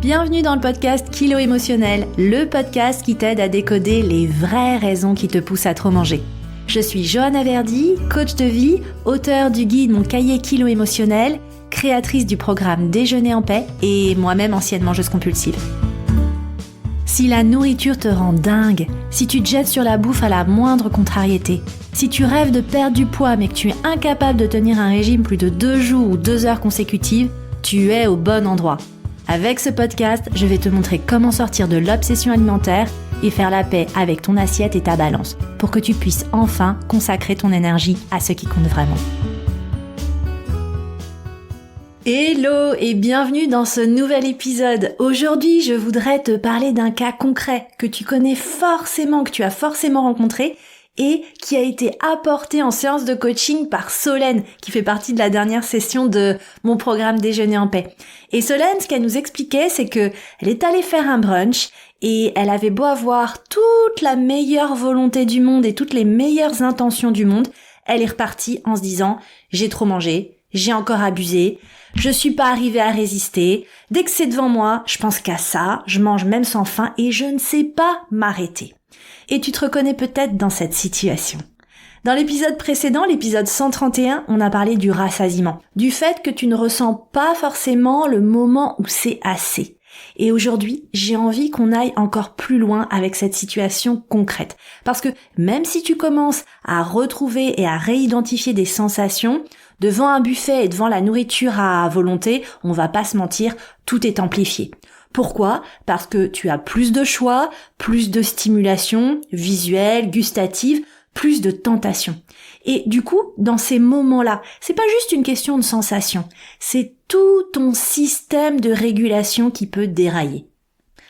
Bienvenue dans le podcast Kilo Émotionnel, le podcast qui t'aide à décoder les vraies raisons qui te poussent à trop manger. Je suis Johanna Verdi, coach de vie, auteure du guide Mon cahier Kilo Émotionnel, créatrice du programme Déjeuner en paix et moi-même ancienne mangeuse compulsive. Si la nourriture te rend dingue, si tu te jettes sur la bouffe à la moindre contrariété, si tu rêves de perdre du poids mais que tu es incapable de tenir un régime plus de 2 jours ou 2 heures consécutives, tu es au bon endroit. Avec ce podcast, je vais te montrer comment sortir de l'obsession alimentaire et faire la paix avec ton assiette et ta balance pour que tu puisses enfin consacrer ton énergie à ce qui compte vraiment. Hello et bienvenue dans ce nouvel épisode. Aujourd'hui, je voudrais te parler d'un cas concret que tu connais forcément, que tu as forcément rencontré et qui a été apporté en séance de coaching par Solène, qui fait partie de la dernière session de mon programme Déjeuner en paix. Et Solène, ce qu'elle nous expliquait, c'est que elle est allée faire un brunch et elle avait beau avoir toute la meilleure volonté du monde et toutes les meilleures intentions du monde, elle est repartie en se disant « j'ai trop mangé, j'ai encore abusé, je suis pas arrivée à résister, dès que c'est devant moi, je pense qu'à ça, je mange même sans faim et je ne sais pas m'arrêter ». Et tu te reconnais peut-être dans cette situation. Dans l'épisode précédent, l'épisode 131, on a parlé du rassasiement, du fait que tu ne ressens pas forcément le moment où c'est assez. Et aujourd'hui, j'ai envie qu'on aille encore plus loin avec cette situation concrète. Parce que même si tu commences à retrouver et à réidentifier des sensations, devant un buffet et devant la nourriture à volonté, on va pas se mentir, tout est amplifié. Pourquoi ? Parce que tu as plus de choix, plus de stimulation visuelle, gustative, plus de tentation. Et du coup, dans ces moments-là, c'est pas juste une question de sensation, c'est tout ton système de régulation qui peut dérailler.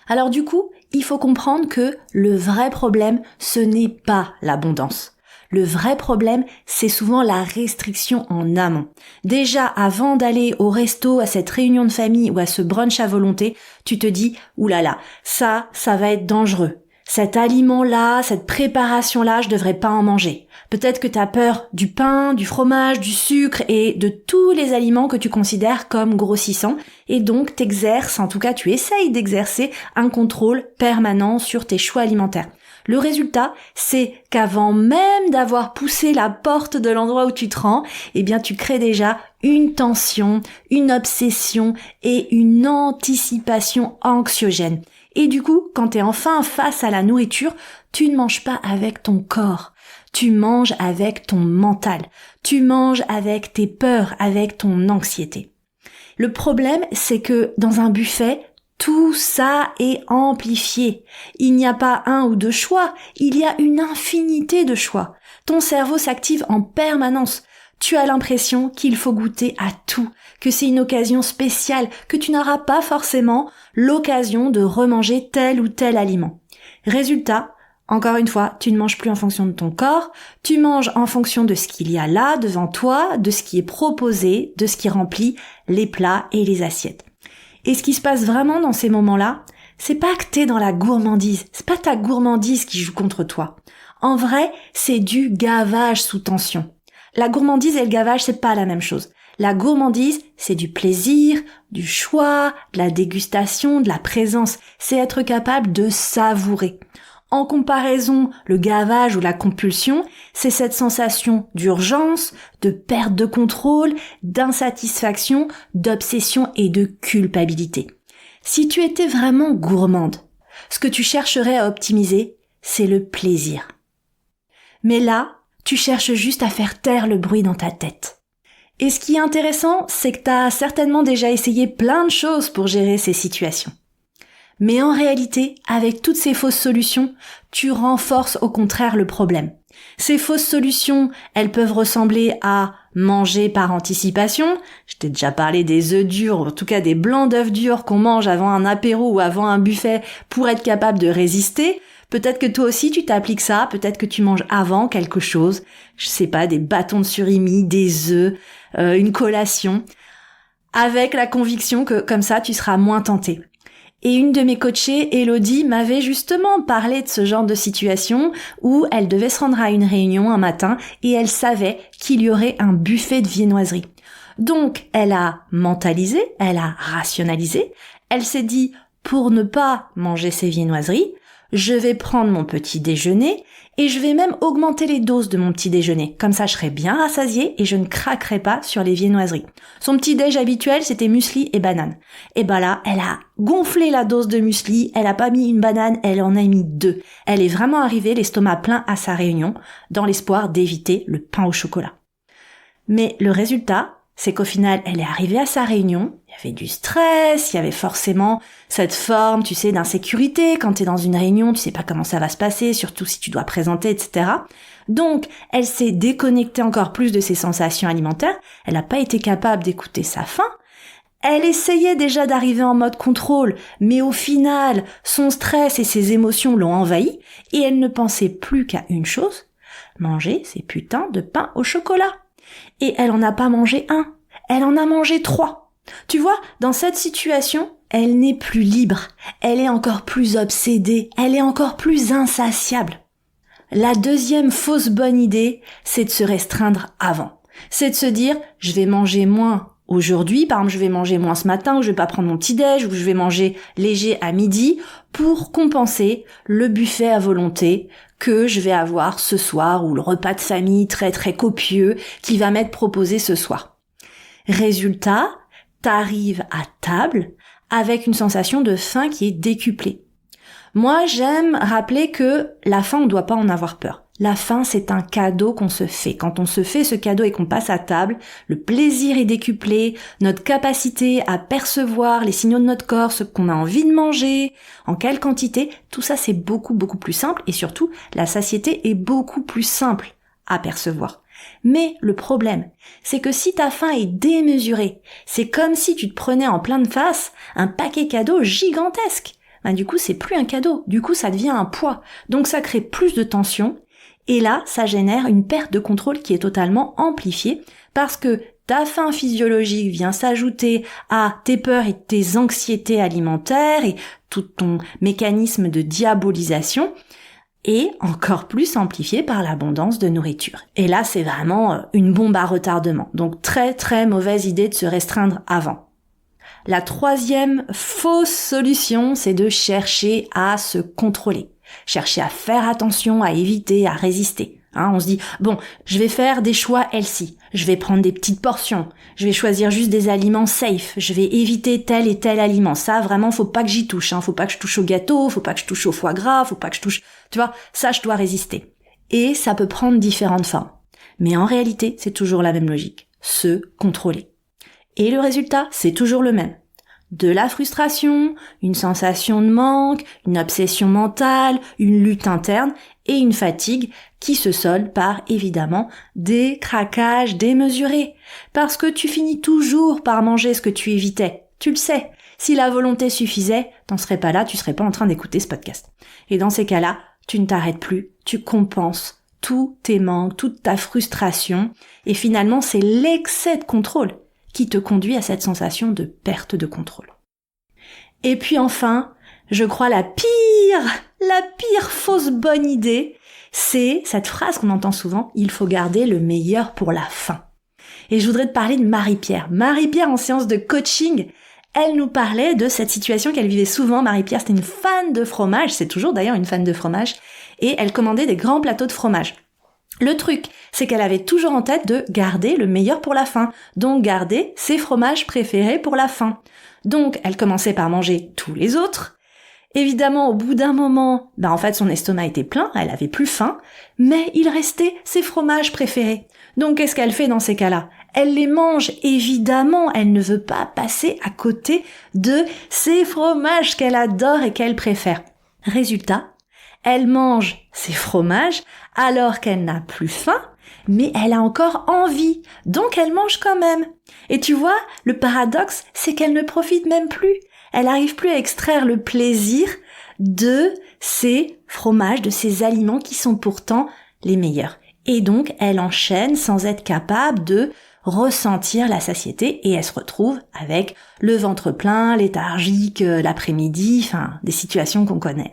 Alors du coup, il faut comprendre que le vrai problème, ce n'est pas l'abondance. Le vrai problème, c'est souvent la restriction en amont. Déjà, avant d'aller au resto, à cette réunion de famille ou à ce brunch à volonté, tu te dis « oulala, ça va être dangereux. Cet aliment-là, cette préparation-là, je devrais pas en manger. » Peut-être que tu as peur du pain, du fromage, du sucre et de tous les aliments que tu considères comme grossissants et donc t'exerces, en tout cas tu essayes d'exercer un contrôle permanent sur tes choix alimentaires. Le résultat, c'est qu'avant même d'avoir poussé la porte de l'endroit où tu te rends, eh bien tu crées déjà une tension, une obsession et une anticipation anxiogène. Et du coup, quand tu es enfin face à la nourriture, tu ne manges pas avec ton corps. Tu manges avec ton mental. Tu manges avec tes peurs, avec ton anxiété. Le problème, c'est que dans un buffet, tout ça est amplifié. Il n'y a pas un ou deux choix, il y a une infinité de choix. Ton cerveau s'active en permanence. Tu as l'impression qu'il faut goûter à tout, que c'est une occasion spéciale, que tu n'auras pas forcément l'occasion de remanger tel ou tel aliment. Résultat, encore une fois, tu ne manges plus en fonction de ton corps, tu manges en fonction de ce qu'il y a là devant toi, de ce qui est proposé, de ce qui remplit les plats et les assiettes. Et ce qui se passe vraiment dans ces moments-là, c'est pas que t'es dans la gourmandise, c'est pas ta gourmandise qui joue contre toi. En vrai, c'est du gavage sous tension. La gourmandise et le gavage, c'est pas la même chose. La gourmandise, c'est du plaisir, du choix, de la dégustation, de la présence. C'est être capable de savourer. En comparaison, le gavage ou la compulsion, c'est cette sensation d'urgence, de perte de contrôle, d'insatisfaction, d'obsession et de culpabilité. Si tu étais vraiment gourmande, ce que tu chercherais à optimiser, c'est le plaisir. Mais là, tu cherches juste à faire taire le bruit dans ta tête. Et ce qui est intéressant, c'est que tu as certainement déjà essayé plein de choses pour gérer ces situations. Mais en réalité, avec toutes ces fausses solutions, tu renforces au contraire le problème. Ces fausses solutions, elles peuvent ressembler à manger par anticipation. Je t'ai déjà parlé des œufs durs, en tout cas des blancs d'œufs durs qu'on mange avant un apéro ou avant un buffet pour être capable de résister. Peut-être que toi aussi tu t'appliques ça, peut-être que tu manges avant quelque chose, je sais pas, des bâtons de surimi, des œufs, une collation, avec la conviction que comme ça tu seras moins tenté. Et une de mes coachées, Elodie, m'avait justement parlé de ce genre de situation où elle devait se rendre à une réunion un matin et elle savait qu'il y aurait un buffet de viennoiserie. Donc, elle a mentalisé, elle a rationalisé, Elle s'est dit, pour ne pas manger ces viennoiseries, je vais prendre mon petit déjeuner et je vais même augmenter les doses de mon petit déjeuner. Comme ça, je serai bien rassasiée et je ne craquerai pas sur les viennoiseries. Son petit déj habituel, c'était muesli et banane. Et ben là, elle a gonflé la dose de muesli, elle a pas mis une banane, elle en a mis 2. Elle est vraiment arrivée l'estomac plein à sa réunion, dans l'espoir d'éviter le pain au chocolat. Mais le résultat, c'est qu'au final, elle est arrivée à sa réunion, il y avait du stress, il y avait forcément cette forme, tu sais, d'insécurité. Quand tu es dans une réunion, tu sais pas comment ça va se passer, surtout si tu dois présenter, etc. Donc, elle s'est déconnectée encore plus de ses sensations alimentaires, elle n'a pas été capable d'écouter sa faim. Elle essayait déjà d'arriver en mode contrôle, mais au final, son stress et ses émotions l'ont envahie, et elle ne pensait plus qu'à une chose, manger ses putains de pain au chocolat. Et elle en a pas mangé 1, elle en a mangé 3. Tu vois, dans cette situation, elle n'est plus libre, elle est encore plus obsédée, elle est encore plus insatiable. La deuxième fausse bonne idée, c'est de se restreindre avant. C'est de se dire, je vais manger moins aujourd'hui, par exemple je vais manger moins ce matin, ou je vais pas prendre mon petit-déj, ou je vais manger léger à midi, pour compenser le buffet à volonté que je vais avoir ce soir, ou le repas de famille très très copieux qui va m'être proposé ce soir. Résultat, t'arrives à table avec une sensation de faim qui est décuplée. Moi, j'aime rappeler que la faim, on ne doit pas en avoir peur. La faim, c'est un cadeau qu'on se fait. Quand on se fait ce cadeau et qu'on passe à table, le plaisir est décuplé, notre capacité à percevoir les signaux de notre corps, ce qu'on a envie de manger, en quelle quantité, tout ça c'est beaucoup plus simple et surtout, la satiété est beaucoup plus simple à percevoir. Mais le problème, c'est que si ta faim est démesurée, c'est comme si tu te prenais en pleine face un paquet cadeau gigantesque. Du coup, c'est plus un cadeau, du coup ça devient un poids, donc ça crée plus de tension. Et là, ça génère une perte de contrôle qui est totalement amplifiée parce que ta faim physiologique vient s'ajouter à tes peurs et tes anxiétés alimentaires et tout ton mécanisme de diabolisation et encore plus amplifié par l'abondance de nourriture. Et là, c'est vraiment une bombe à retardement. Donc très très mauvaise idée de se restreindre avant. La troisième fausse solution, c'est de chercher à se contrôler. Chercher à faire attention, à éviter, à résister. On se dit, bon, je vais faire des choix healthy, je vais prendre des petites portions, je vais choisir juste des aliments safe, je vais éviter tel et tel aliment. Ça, vraiment, faut pas que j'y touche, faut pas que je touche au gâteau, faut pas que je touche au foie gras, faut pas que je touche, tu vois, ça, je dois résister. Et ça peut prendre différentes formes. Mais en réalité, c'est toujours la même logique. Se contrôler. Et le résultat, c'est toujours le même. De la frustration, une sensation de manque, une obsession mentale, une lutte interne et une fatigue qui se solde par, évidemment, des craquages démesurés. Parce que tu finis toujours par manger ce que tu évitais. Tu le sais. Si la volonté suffisait, t'en serais pas là, tu serais pas en train d'écouter ce podcast. Et dans ces cas-là, tu ne t'arrêtes plus, tu compenses tous tes manques, toute ta frustration. Et finalement, c'est l'excès de contrôle qui te conduit à cette sensation de perte de contrôle. Et puis enfin, je crois la pire fausse bonne idée, c'est cette phrase qu'on entend souvent, il faut garder le meilleur pour la fin. Et je voudrais te parler de Marie-Pierre. Marie-Pierre en séance de coaching, elle nous parlait de cette situation qu'elle vivait souvent. Marie-Pierre, c'était une fan de fromage, c'est toujours d'ailleurs une fan de fromage, et elle commandait des grands plateaux de fromage. Le truc, c'est qu'elle avait toujours en tête de garder le meilleur pour la fin, donc garder ses fromages préférés pour la fin. Donc, elle commençait par manger tous les autres. Évidemment, au bout d'un moment, en fait, son estomac était plein, elle avait plus faim, mais il restait ses fromages préférés. Donc, qu'est-ce qu'elle fait dans ces cas-là? Elle les mange, évidemment, elle ne veut pas passer à côté de ces fromages qu'elle adore et qu'elle préfère. Résultat, elle mange ses fromages alors qu'elle n'a plus faim, mais elle a encore envie, donc elle mange quand même. Et tu vois, le paradoxe, c'est qu'elle ne profite même plus. Elle n'arrive plus à extraire le plaisir de ces fromages, de ces aliments qui sont pourtant les meilleurs. Et donc, elle enchaîne sans être capable de ressentir la satiété et elle se retrouve avec le ventre plein, léthargique l'après-midi, des situations qu'on connaît.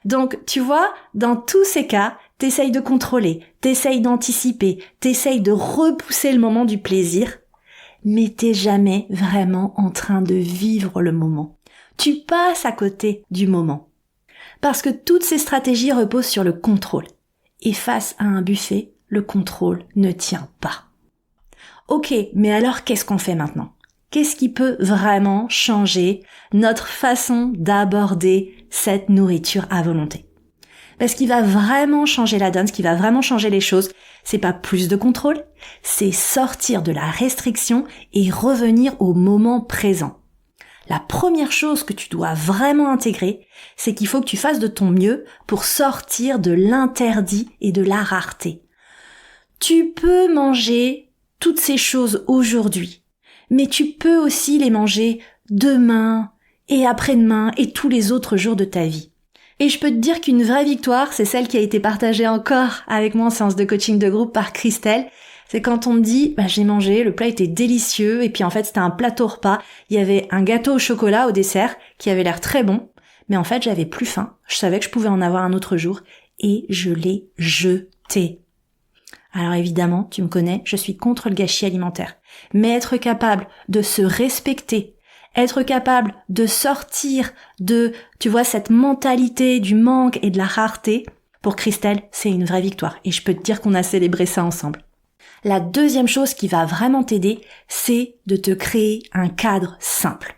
Donc, tu vois, dans tous ces cas, t'essayes de contrôler, t'essayes d'anticiper, t'essayes de repousser le moment du plaisir, mais t'es jamais vraiment en train de vivre le moment. Tu passes à côté du moment. Parce que toutes ces stratégies reposent sur le contrôle. Et face à un buffet, le contrôle ne tient pas. Ok, mais alors qu'est-ce qu'on fait maintenant ? Qu'est-ce qui peut vraiment changer notre façon d'aborder cette nourriture à volonté ? Ce qui va vraiment changer la donne, ce qui va vraiment changer les choses, c'est pas plus de contrôle, c'est sortir de la restriction et revenir au moment présent. La première chose que tu dois vraiment intégrer, c'est qu'il faut que tu fasses de ton mieux pour sortir de l'interdit et de la rareté. Tu peux manger toutes ces choses aujourd'hui, mais tu peux aussi les manger demain et après-demain et tous les autres jours de ta vie. Et je peux te dire qu'une vraie victoire, c'est celle qui a été partagée encore avec moi en séance de coaching de groupe par Christelle. C'est quand on me dit, j'ai mangé, le plat était délicieux, et puis en fait c'était un plateau repas, il y avait un gâteau au chocolat au dessert qui avait l'air très bon, mais en fait j'avais plus faim, je savais que je pouvais en avoir un autre jour, et je l'ai jeté. Alors évidemment, tu me connais, je suis contre le gâchis alimentaire, mais être capable de se respecter, être capable de sortir de, cette mentalité du manque et de la rareté, pour Christelle, c'est une vraie victoire, et je peux te dire qu'on a célébré ça ensemble. La deuxième chose qui va vraiment t'aider, c'est de te créer un cadre simple.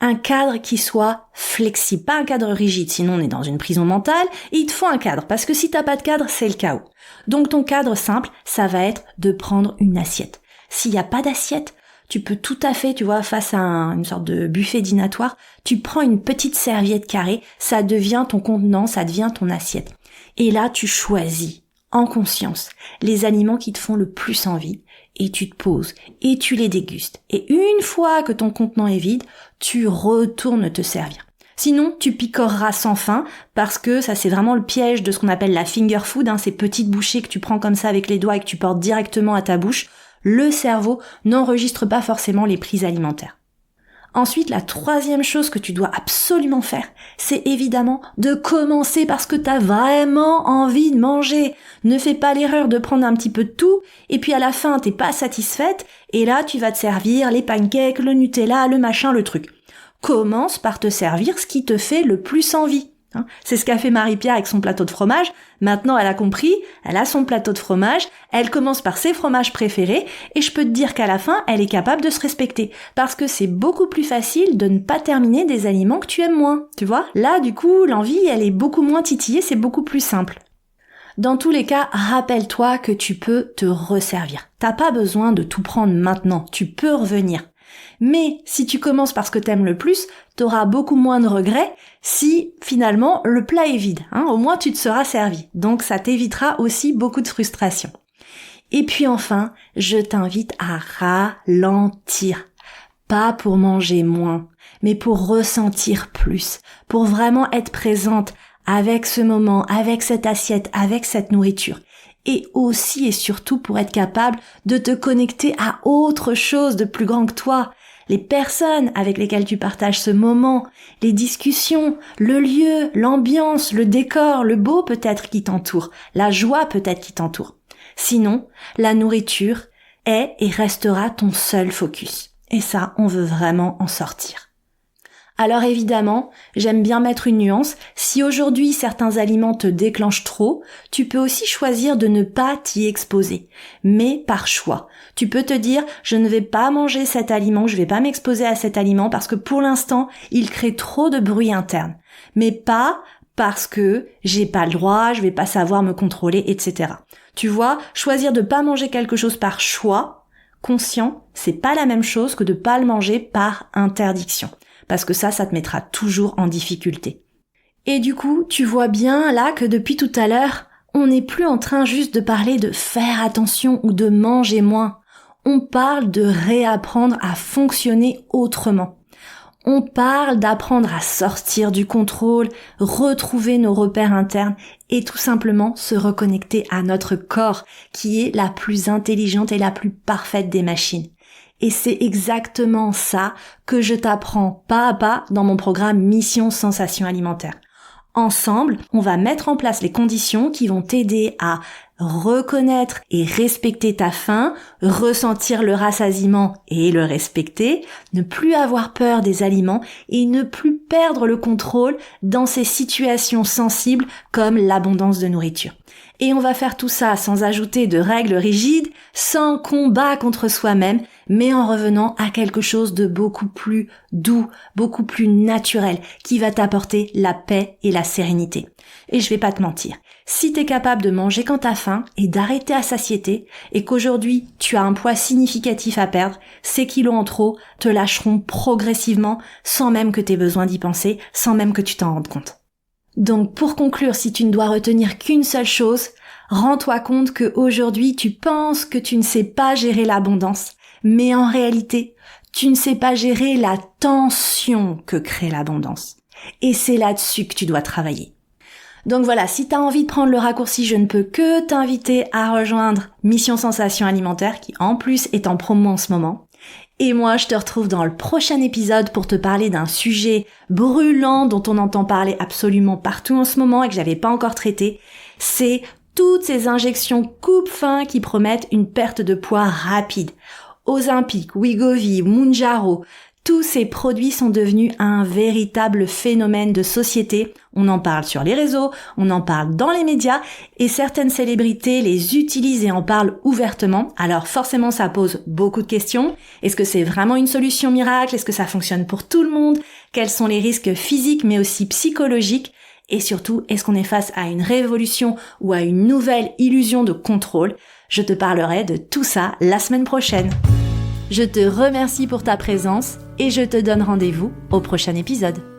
Un cadre qui soit flexible, pas un cadre rigide, sinon on est dans une prison mentale, et il te faut un cadre, parce que si t'as pas de cadre, c'est le chaos. Donc ton cadre simple, ça va être de prendre une assiette. S'il n'y a pas d'assiette, tu peux tout à fait, face à une sorte de buffet dînatoire, tu prends une petite serviette carrée, ça devient ton contenant, ça devient ton assiette. Et là, tu choisis en conscience les aliments qui te font le plus envie et tu te poses et tu les dégustes. Et une fois que ton contenant est vide, tu retournes te servir. Sinon, tu picoreras sans fin parce que ça c'est vraiment le piège de ce qu'on appelle la finger food, ces petites bouchées que tu prends comme ça avec les doigts et que tu portes directement à ta bouche. Le cerveau n'enregistre pas forcément les prises alimentaires. Ensuite, la troisième chose que tu dois absolument faire, c'est évidemment de commencer parce que t'as vraiment envie de manger. Ne fais pas l'erreur de prendre un petit peu de tout, et puis à la fin, t'es pas satisfaite, et là, tu vas te servir les pancakes, le Nutella, le machin, le truc. Commence par te servir ce qui te fait le plus envie. C'est ce qu'a fait Marie-Pierre avec son plateau de fromage. Maintenant, elle a compris, elle a son plateau de fromage, elle commence par ses fromages préférés et je peux te dire qu'à la fin, elle est capable de se respecter parce que c'est beaucoup plus facile de ne pas terminer des aliments que tu aimes moins, tu vois. Là, du coup, l'envie, elle est beaucoup moins titillée, c'est beaucoup plus simple. Dans tous les cas, rappelle-toi que tu peux te resservir. T'as pas besoin de tout prendre maintenant, tu peux revenir. Mais si tu commences par ce que t'aimes le plus, t'auras beaucoup moins de regrets si finalement le plat est vide. Au moins tu te seras servi. Donc ça t'évitera aussi beaucoup de frustration. Et puis enfin, je t'invite à ralentir. Pas pour manger moins, mais pour ressentir plus. Pour vraiment être présente avec ce moment, avec cette assiette, avec cette nourriture. Et aussi et surtout pour être capable de te connecter à autre chose de plus grand que toi. Les personnes avec lesquelles tu partages ce moment, les discussions, le lieu, l'ambiance, le décor, le beau peut-être qui t'entoure, la joie peut-être qui t'entoure. Sinon, la nourriture est et restera ton seul focus. Et ça, on veut vraiment en sortir. Alors évidemment, j'aime bien mettre une nuance. Si aujourd'hui certains aliments te déclenchent trop, tu peux aussi choisir de ne pas t'y exposer, mais par choix. Tu peux te dire, je ne vais pas manger cet aliment, je vais pas m'exposer à cet aliment parce que pour l'instant, il crée trop de bruit interne. Mais pas parce que j'ai pas le droit, je vais pas savoir me contrôler, etc. Tu vois, choisir de pas manger quelque chose par choix, conscient, c'est pas la même chose que de pas le manger par interdiction. Parce que ça te mettra toujours en difficulté. Et du coup, tu vois bien là que depuis tout à l'heure, on n'est plus en train juste de parler de faire attention ou de manger moins. On parle de réapprendre à fonctionner autrement. On parle d'apprendre à sortir du contrôle, retrouver nos repères internes et tout simplement se reconnecter à notre corps qui est la plus intelligente et la plus parfaite des machines. Et c'est exactement ça que je t'apprends pas à pas dans mon programme Mission Sensation Alimentaire. Ensemble, on va mettre en place les conditions qui vont t'aider à reconnaître et respecter ta faim, ressentir le rassasiement et le respecter, ne plus avoir peur des aliments et ne plus perdre le contrôle dans ces situations sensibles comme l'abondance de nourriture. Et on va faire tout ça sans ajouter de règles rigides, sans combat contre soi-même, mais en revenant à quelque chose de beaucoup plus doux, beaucoup plus naturel, qui va t'apporter la paix et la sérénité. Et je vais pas te mentir, si t'es capable de manger quand t'as faim et d'arrêter à satiété, et qu'aujourd'hui tu as un poids significatif à perdre, ces kilos en trop te lâcheront progressivement sans même que t'aies besoin d'y penser, sans même que tu t'en rendes compte. Donc pour conclure, si tu ne dois retenir qu'une seule chose, rends-toi compte que aujourd'hui tu penses que tu ne sais pas gérer l'abondance, mais en réalité, tu ne sais pas gérer la tension que crée l'abondance. Et c'est là-dessus que tu dois travailler. Donc voilà, si tu as envie de prendre le raccourci, je ne peux que t'inviter à rejoindre Mission Sensation Alimentaire qui en plus est en promo en ce moment. Et moi, je te retrouve dans le prochain épisode pour te parler d'un sujet brûlant dont on entend parler absolument partout en ce moment et que j'avais pas encore traité. C'est toutes ces injections coupe-faim qui promettent une perte de poids rapide. Ozempic, Wegovy, Mounjaro, tous ces produits sont devenus un véritable phénomène de société. On en parle sur les réseaux, on en parle dans les médias et certaines célébrités les utilisent et en parlent ouvertement. Alors forcément, ça pose beaucoup de questions. Est-ce que c'est vraiment une solution miracle? Est-ce que ça fonctionne pour tout le monde? Quels sont les risques physiques mais aussi psychologiques? Et surtout, est-ce qu'on est face à une révolution ou à une nouvelle illusion de contrôle? Je te parlerai de tout ça la semaine prochaine. Je te remercie pour ta présence et je te donne rendez-vous au prochain épisode.